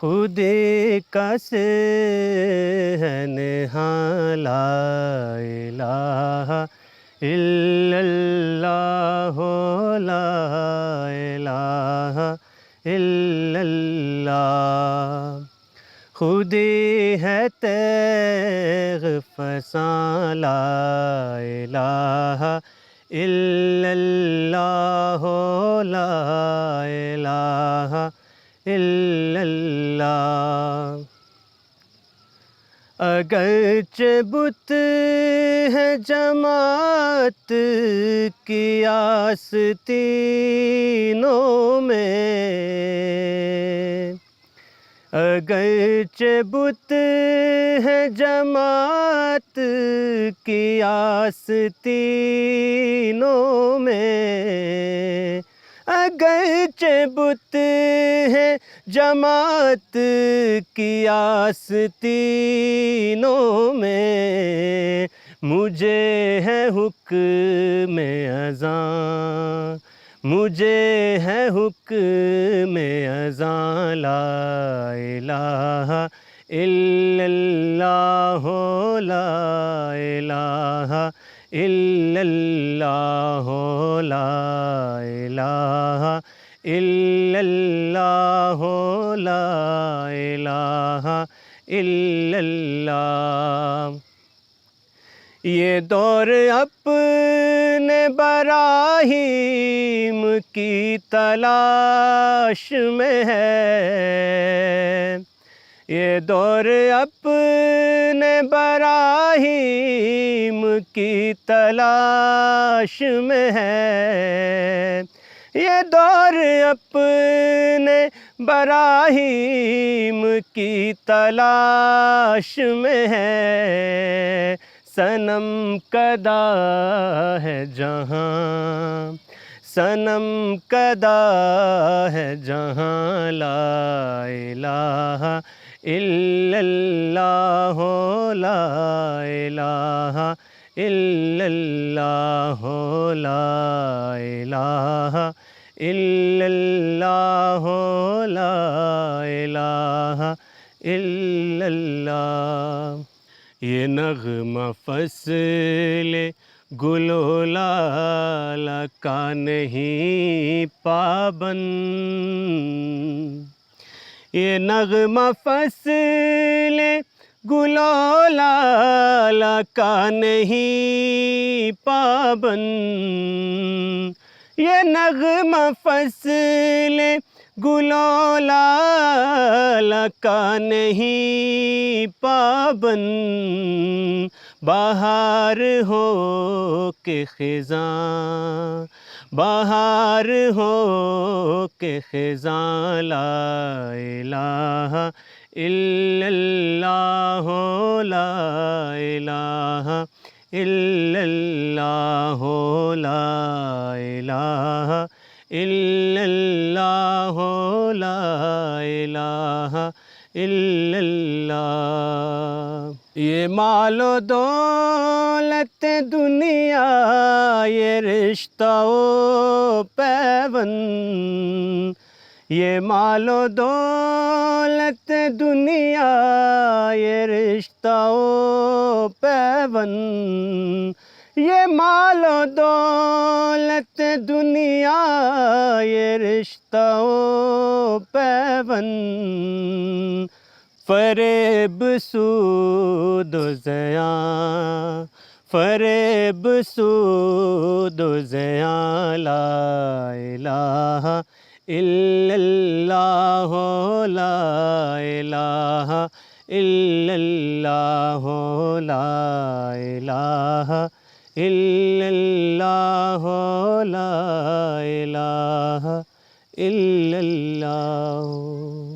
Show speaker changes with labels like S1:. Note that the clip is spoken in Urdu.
S1: خودی کا صحن ہاں لا الہ الا اللہ لا الہ الا اللہ خودی ہے تیغ فساں لا الہ الا اللہ لا الہ الا اللہ اگرچہ بت ہے جماعت کی آستینوں میں اگرچہ بت ہے جماعت کی آستینوں میں اگرچہ بت ہے جماعت کی آستینوں میں مجھے ہے حکم اذاں مجھے ہے حکم اذاں لا الہ الا اللہ لا الہ الا اللہ لا الہ الا اللہ لا الہ الا اللہ یہ دور اپنے براہیم کی تلاش میں ہے یہ دور اپنے براہیم کی تلاش میں ہے یہ دور اپنے براہیم کی تلاش میں ہے صنم کدا ہے جہاں صنم کدا ہے جہاں لا الہ الا اللہ لا الہ الا اللہ لا الہ الا اللہ لا الہ الا اللہ یہ نغمہ فصل گل و لالہ کا نہیں پابند یہ نغمہ فصل گل و لالہ کا نہیں پابند یہ نغمہ فصل گل و لالہ کا نہیں پابند بہار ہو کے خزاں بہار ہو کے خزاں لا الہ الا اللہ لا الہ الا اللہ لا الہ الا اللہ لا الہ الا اللہ یہ مال و دولت دنیا یہ رشتہ و پیوند یہ مال و دولت دنیا یہ رشتہ و پیوند یہ مال و دولت دنیا یہ رشتہ و پیوند فریب سود و زیاں فریب سود و زیاں لا الہ الا اللہ لا الہ الا اللہ لا الہ الا اللہ لا الہ الا اللہ